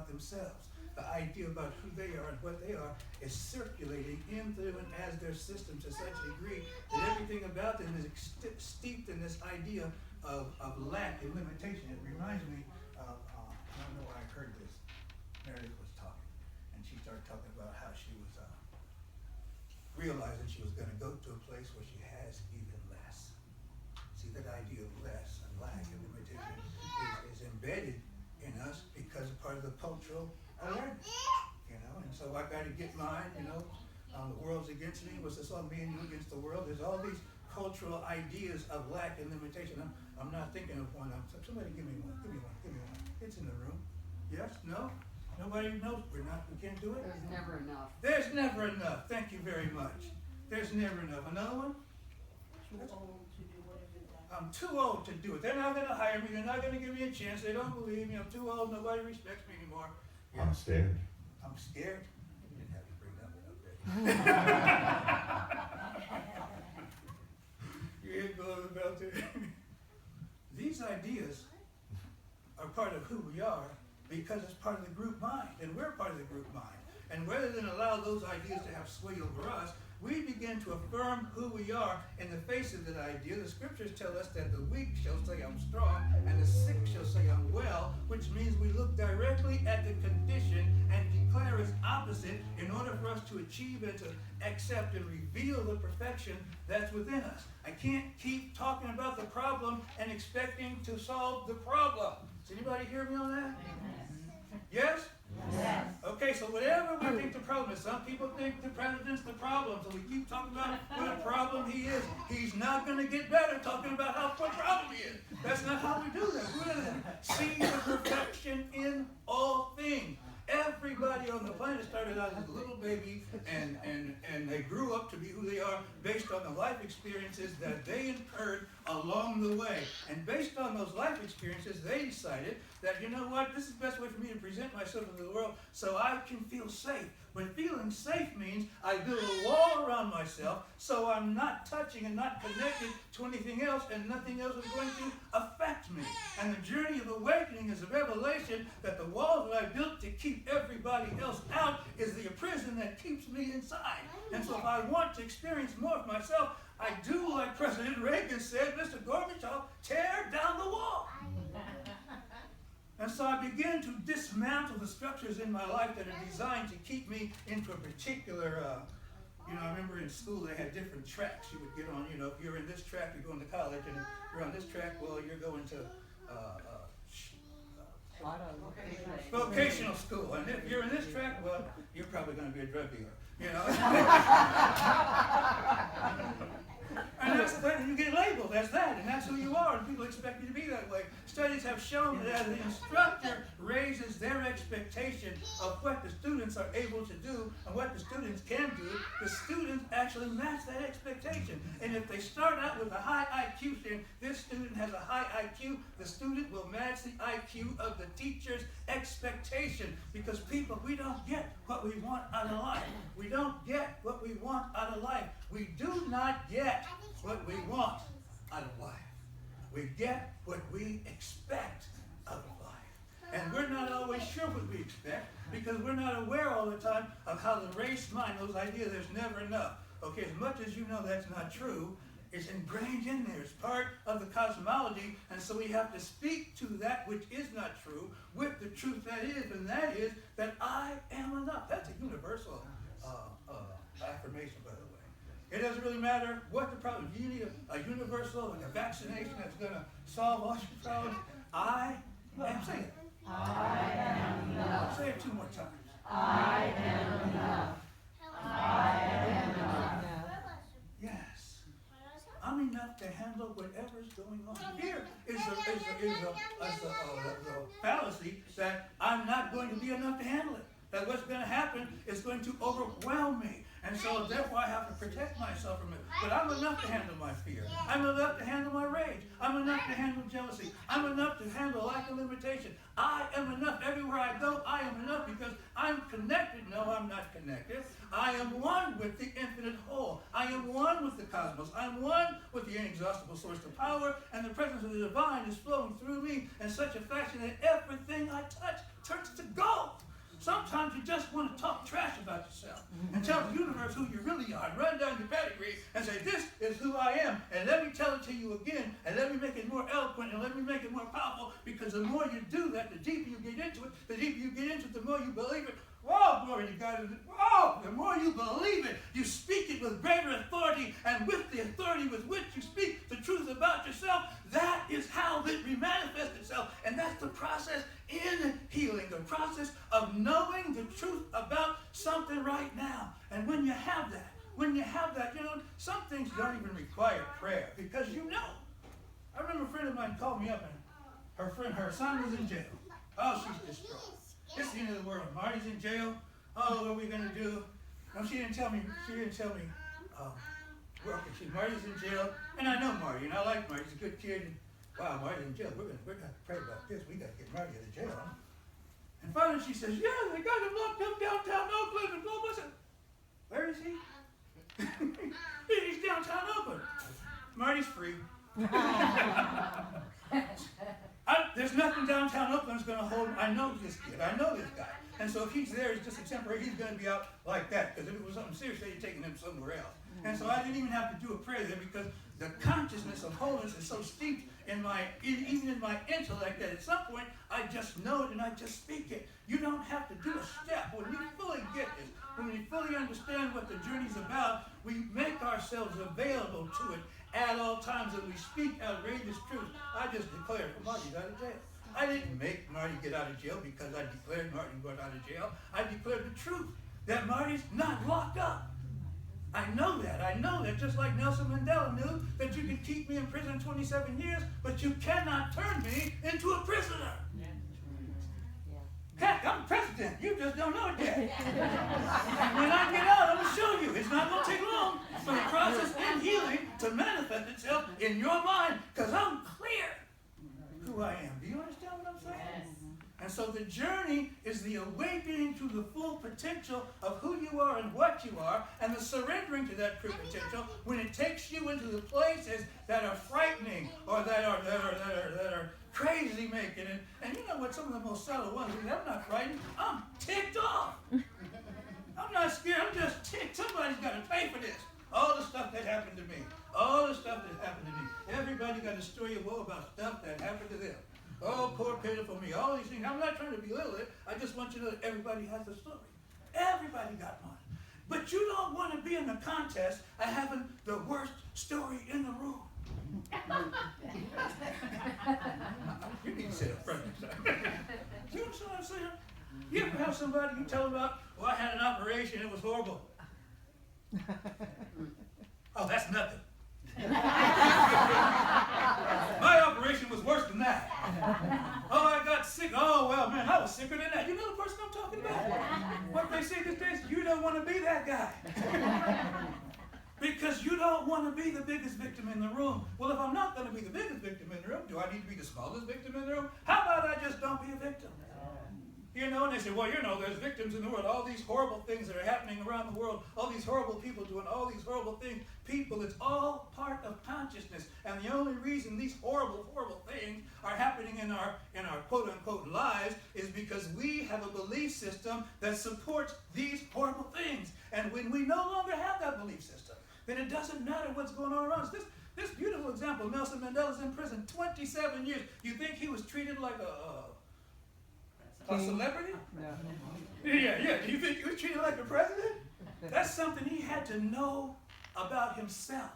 about themselves. The idea about who they are and what they are is circulating in, through, and as their system to such a degree that everything about them is steeped in this idea of lack and limitation. It reminds me of, I don't know where I heard this. Meredith was talking, and she started talking about how she was realizing she was going to go to a place where she has even less. See, that idea of less and lack and limitation is embedded in us because of part of the cultural awareness, and so I got to get mine, the world's against me. What's this all? Me and you against the world. There's all these cultural ideas of lack and limitation. I'm not thinking of one. Somebody give me one. Give me one. It's in the room. Yes? No? Nobody knows. We can't do it? There's never enough. There's never enough. Thank you very much. There's never enough. Another one? Too old to do whatever that. I'm too old to do it. They're not going to hire me. They're not going to give me a chance. They don't believe me. I'm too old. Nobody respects me anymore. Yeah. I'm scared. I'm scared. You didn't have to bring that one up, Your head blows about there. These ideas are part of who we are because it's part of the group mind, and we're part of the group mind. And rather than allow those ideas to have sway over us, we begin to affirm who we are in the face of that idea. The scriptures tell us that the weak shall say I'm strong, and the sick shall say I'm well, which means we look directly at the condition and declare its opposite in order for us to achieve and to accept and reveal the perfection that's within us. I can't keep talking about the problem and expecting to solve the problem. Does anybody hear me on that? Yes? Yes. Okay, so whatever we think the problem is, some people think the president's the problem, so we keep talking about what a problem he is. He's not going to get better talking about what problem he is. That's not how we do that. We're going to see the perfection in all things. Everybody on the planet started out as a little baby, and they grew up to be who they are based on the life experiences that they incurred along the way. And based on those life experiences, they decided that, you know what, this is the best way for me to present myself into the world so I can feel safe. But feeling safe means I build a wall around myself so I'm not touching and not connected to anything else, and nothing else is going to affect me. And the journey of awakening is a revelation that the wall that I built to keep everybody else out is the prison that keeps me inside. And so if I want to experience more of myself, I do like President Reagan said, Mr. Gorbachev, tear down the wall. And so I began to dismantle the structures in my life that are designed to keep me into a particular, I remember in school they had different tracks you would get on. If you're in this track, you're going to college, and if you're on this track, well, you're going to vocational school. And if you're in this track, well, you're probably going to be a drug dealer, And that's the thing, you get labeled as that, and that's who you are, and people expect you to be that way. Studies have shown that as the instructor raises their expectation of what the students are able to do and what the students can do, the students actually match that expectation. And if they start out with a high IQ, saying this student has a high IQ, the student will match the IQ of the teacher's expectation. Because people, we don't get what we want out of life. We don't get what we want out of life. We do not get what we want out of life. We get what we expect out of life. And we're not always sure what we expect because we're not aware all the time of how the race mind, those ideas, there's never enough. Okay, as much as you know that's not true, it's ingrained in there. It's part of the cosmology, and so we have to speak to that which is not true with the truth that is, and that is that I am enough. That's a universal affirmation, by the way. It doesn't really matter what the problem is. You need a universal, like a vaccination that's going to solve all your problems. I am saying it. I am enough. Say it 2 more times. I am enough. I am enough. Yes. I'm enough to handle whatever's going on. Here is a fallacy that I'm not going to be enough to handle it. That what's going to happen is going to overwhelm me. And so therefore I have to protect myself from it. But I'm enough to handle my fear. I'm enough to handle my rage. I'm enough to handle jealousy. I'm enough to handle lack of limitation. I am enough. Everywhere I go, I am enough because I'm connected. No, I'm not connected. I am one with the infinite whole. I am one with the cosmos. I'm one with the inexhaustible source of power, and the presence of the divine is flowing through me in such a fashion that everything I touch turns to gold. just want to talk trash about yourself and tell the universe who you really are and run down your pedigree and say, this is who I am, and let me tell it to you again, and let me make it more eloquent, and let me make it more powerful, because the more you do that, the deeper you get into it, the more you believe it. Whoa, glory to God. Whoa, the more you believe it, you speak it with greater authority, and with the authority with which you speak the truth about yourself, that is how it manifests itself. And that's the process in healing, the process of knowing the truth about something right now. And when you have that, some things don't even require prayer, because you know. I remember a friend of mine called me up, and her son was in jail. Oh, she's distraught. It's the end of the world. Marty's in jail. Oh, what are we going to do? No, she didn't tell me. Well, okay, Marty's in jail, and I know Marty, and I like Marty. He's a good kid. And, wow, Marty's in jail. We're going to pray about this. We got to get Marty out of jail. And finally, she says, "Yeah, they got him locked up downtown Oakland." And blah, blah, blah. Where is he? He's downtown Oakland. Marty's free. There's nothing downtown Oakland that's going to hold him. I know this kid. I know this guy. And so if he's there, it's just a temporary. He's going to be out like that. Because if it was something serious, they'd taken him somewhere else. And so I didn't even have to do a prayer there, because the consciousness of holiness is so steeped in even in my intellect, that at some point I just know it and I just speak it. You don't have to do a step. When you fully get this, when we fully understand what the journey's about, we make ourselves available to it at all times, and we speak outrageous truth. I just declared Marty's out of jail. I didn't make Marty get out of jail because I declared Marty got out of jail. I declared the truth, that Marty's not locked up. I know that, just like Nelson Mandela knew that you could keep me in prison 27 years, but you cannot turn me into a prisoner. Heck, I'm president. You just don't know it yet. And when I get out, I'm going to show you. It's not going to take long for the process in healing to manifest itself in your mind, because I'm clear who I am. Do you understand what I'm saying? Yes. And so the journey is the awakening to the full potential of who you are and what you are, and the surrendering to that true potential when it takes you into the places that are frightening or that are crazy making. And you know what? Some of the most subtle ones, I'm not frightened. I'm ticked off. I'm not scared. I'm just ticked. Somebody's got to pay for this. All the stuff that happened to me. Everybody got a story of woe about stuff that happened to them. Oh, poor, pitiful me. All these things. I'm not trying to belittle it. I just want you to know that everybody has a story. Everybody got one. But you don't want to be in a contest of having the worst story in the room. You need to sit up front next time. Do you understand what I'm saying? You ever have somebody you tell them about, well, I had an operation, it was horrible. Oh, that's nothing. My operation was worse than that. Oh, I got sick. Oh, well, man, I was sicker than that. You know the person I'm talking about? What they say these days, you don't want to be that guy. Because you don't want to be the biggest victim in the room. Well, if I'm not going to be the biggest victim in the room, do I need to be the smallest victim in the room? How about I just don't be a victim? You know, and they say, well, you know, there's victims in the world. All these horrible things that are happening around the world. All these horrible people doing all these horrible things. People, it's all part of consciousness. And the only reason these horrible, horrible things are happening in our quote-unquote lives is because we have a belief system that supports these horrible things. And when we no longer have that belief system, then it doesn't matter what's going on around us. This beautiful example, Nelson Mandela's in prison 27 years. You think he was treated like a celebrity? No. Yeah. Do you think he was treated like a president? That's something he had to know about himself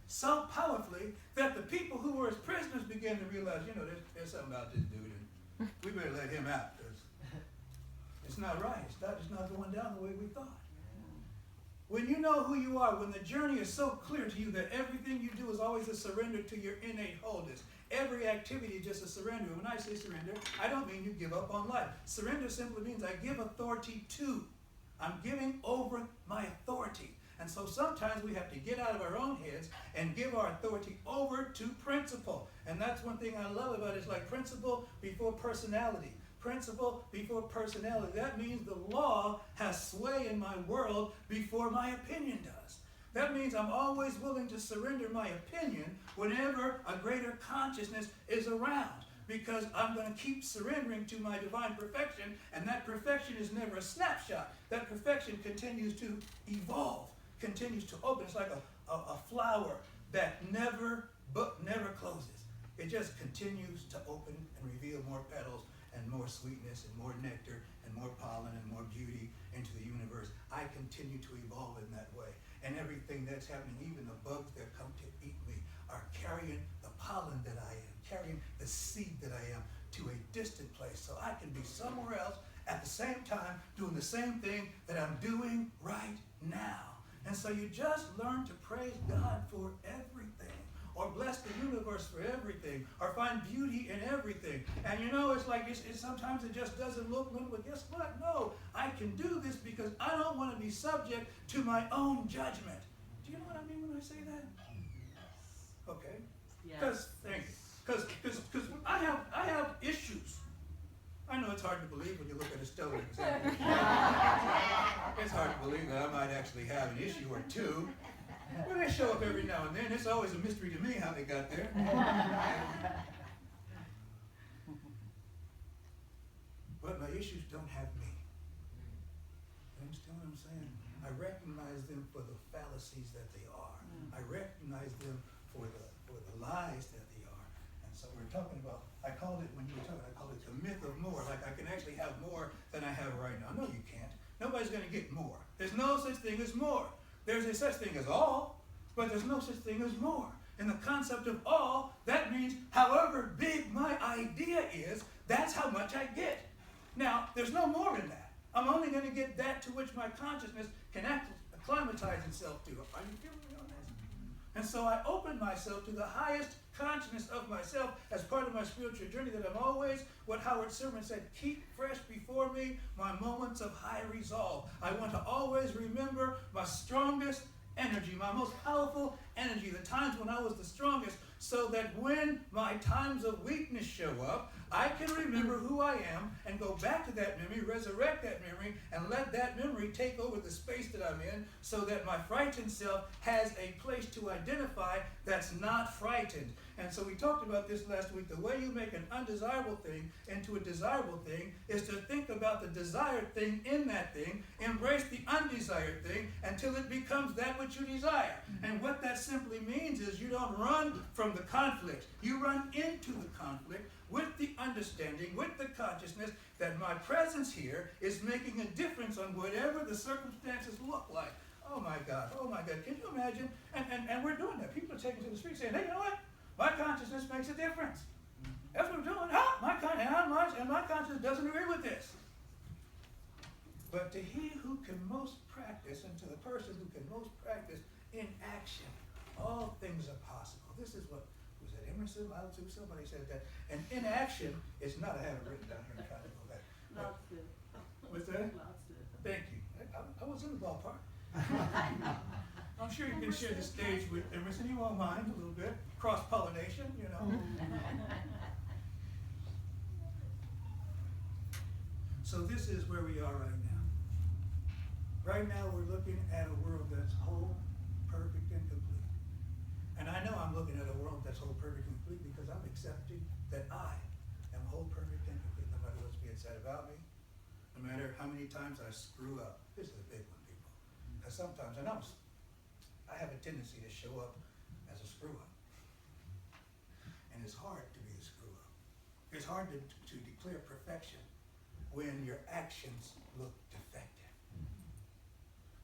so powerfully that the people who were his prisoners began to realize, you know, there's something about this dude, and we better let him out, because it's not right. It's not going down the way we thought. When you know who you are, when the journey is so clear to you that everything you do is always a surrender to your innate wholeness. Every activity is just a surrender. When I say surrender, I don't mean you give up on life. Surrender simply means I give authority to. I'm giving over my authority. And so sometimes we have to get out of our own heads and give our authority over to principle. And that's one thing I love about it. It's like principle before personality. Principle before personality. That means the law has sway in my world before my opinion does. That means I'm always willing to surrender my opinion whenever a greater consciousness is around. because I'm going to keep surrendering to my divine perfection, and that perfection is never a snapshot. That perfection continues to evolve, continues to open. It's like a flower that never closes. It just continues to open and reveal more petals and more sweetness and more nectar and more pollen and more beauty into the universe. I continue to evolve in that way. And everything that's happening, even the bugs that come to eat me, are carrying the pollen that I am, carrying the seed that I am to a distant place, so I can be somewhere else at the same time doing the same thing that I'm doing right now. And so you just learn to praise God for everything, or bless the universe for everything, or find beauty in everything. And you know, it's like sometimes it just doesn't look good, but guess what? No, I can do this because I don't want to be subject to my own judgment. Do you know what I mean when I say that? Okay. Because I have issues. I know it's hard to believe when you look at a stellar example. It's hard to believe that I might actually have an issue or two. But they show up every now and then. It's always a mystery to me how they got there. But my issues don't have me. You understand what I'm saying? I recognize them for the fallacies that they are. I recognize them for the lies that they are. And so we're talking about, I called it the myth of more. Like I can actually have more than I have right now. No, you can't. Nobody's going to get more. There's no such thing as more. There's a such thing as all, but there's no such thing as more. In the concept of all, that means however big my idea is, that's how much I get. Now, there's no more in that. I'm only going to get that to which my consciousness can acclimatize itself to. Are you feeling me on this? And so I open myself to the highest consciousness of myself as part of my spiritual journey, that I'm always, what Howard Sermon said, keep fresh before me my moments of high resolve. I want to always remember my strongest energy, my most powerful energy, the times when I was the strongest, so that when my times of weakness show up, I can remember who I am and go back to that memory, resurrect that memory, and let that memory take over the space that I'm in, so that my frightened self has a place to identify that's not frightened. And so we talked about this last week. The way you make an undesirable thing into a desirable thing is to think about the desired thing in that thing, embrace the undesired thing until it becomes that which you desire. And what that simply means is you don't run from the conflict. You run into the conflict with the understanding, with the consciousness that my presence here is making a difference on whatever the circumstances look like. Oh my God, can you imagine? And we're doing that. People are taking to the street saying, hey, you know what? My consciousness makes a difference. That's what we're doing. My consciousness doesn't agree with this. But to he who can most practice, and to the person who can most practice in action, all things are possible. This is what, was it Emerson, Lao Tzu, somebody said that. And in action is not, I have it written down here, kind of go back. Lao Tzu. What's that? Lao Tzu. Thank you. I was in the ballpark. I'm sure you can share the stage with Emerson. You won't mind a little bit. Cross-pollination, you know. So this is where we are right now. Right now we're looking at a world that's whole, perfect, and complete. And I know I'm looking at a world that's whole, perfect, and complete because I'm accepting that I am whole, perfect, and complete, no matter what's being said about me, no matter how many times I screw up. This is a big one, people. Because sometimes, I have a tendency to show up as a screw-up. And it's hard to be a screw-up. It's hard to declare perfection when your actions look defective.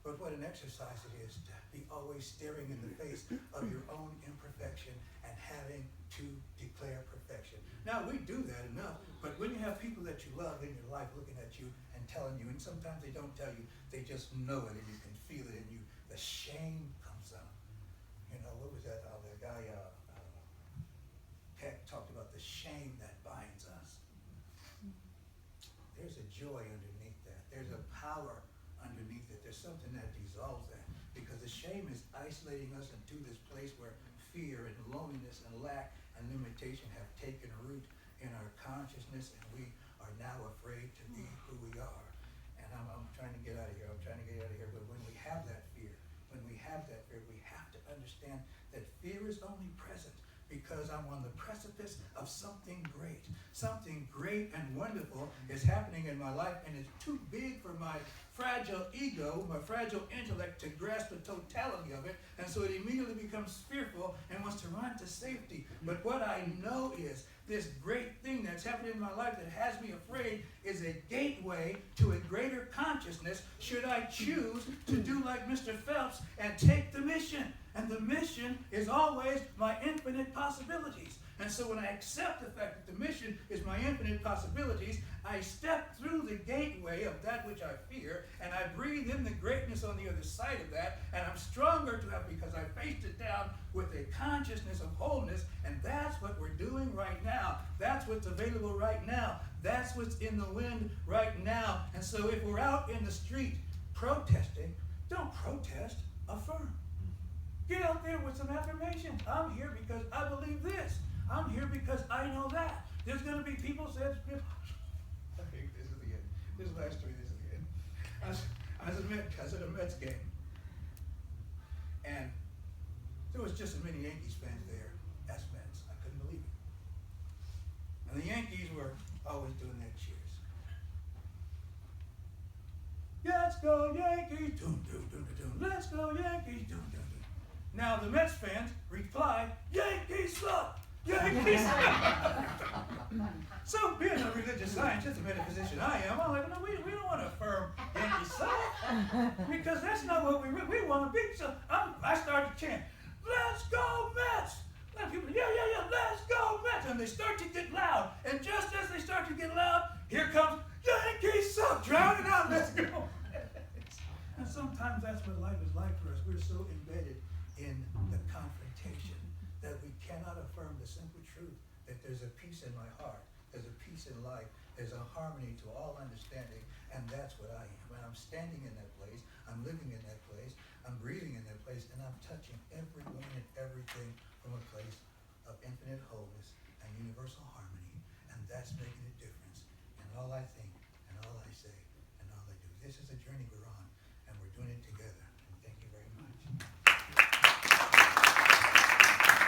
But what an exercise it is to be always staring in the face of your own imperfection and having to declare perfection. Now, we do that enough, but when you have people that you love in your life looking at you and telling you, and sometimes they don't tell you, they just know it and you can feel it in you, the shame comes up. You know, what was that? The guy, Peck talked about the shame that binds us. There's a joy underneath that. There's a power underneath it. There's something that dissolves that. Because the shame is isolating us into this place where fear and loneliness and lack and limitation have taken root in our consciousness, and we are now afraid to be who we are. And I'm trying to get out of here. But when we have that fear, we have to understand that fear is only present because I'm on the precipice of something great. Something great and wonderful is happening in my life, and it's too big for my fragile ego, my fragile intellect to grasp the totality of it, and so it immediately becomes fearful and wants to run to safety. But what I know is this great thing that's happening in my life that has me afraid is a gateway to a greater consciousness should I choose to do like Mr. Phelps and take the mission. And the mission is always my infinite possibilities. And so when I accept the fact that the mission is my infinite possibilities, I step through the gateway of that which I fear, and I breathe in the greatness on the other side of that, and I'm stronger to have because I faced it down with a consciousness of wholeness, and that's what we're doing right now. That's what's available right now. That's what's in the wind right now. And so if we're out in the street protesting, don't protest, affirm. Get out there with some affirmation. I'm here because I believe this. I'm here because I know that. There's going to be people saying, okay, this is the end. This is last story, this is the end. I was at a Mets game. And there was just as many Yankees fans there as Mets. I couldn't believe it. And the Yankees were always doing their cheers. Let's go Yankees, doom, doom, doom, doom. Let's go Yankees, doom, doom, doom. Now the Mets fans replied, Yankees suck! Yankees suck! So being a religious scientist, a metaphysician I am, I'm like, no, we don't want to affirm Yankees suck. Because that's not what we want to be. So I started to chant, let's go Mets! And people, yeah, let's go Mets! And they start to get loud. And just as they start to get loud, here comes, Yankees suck! Drowning out, let's go Mets! And sometimes that's what life is like for us. We're so embedded in the confrontation that we cannot affirm the simple truth that there's a peace in my heart, there's a peace in life, there's a harmony to all understanding, and that's what I am. When I'm standing in that place, I'm living in that place, I'm breathing in that place, and I'm touching everyone and everything from a place of infinite wholeness and universal harmony, and that's making a difference in all I think and all I say and all I do. This is a journey we're on, and we're doing it together.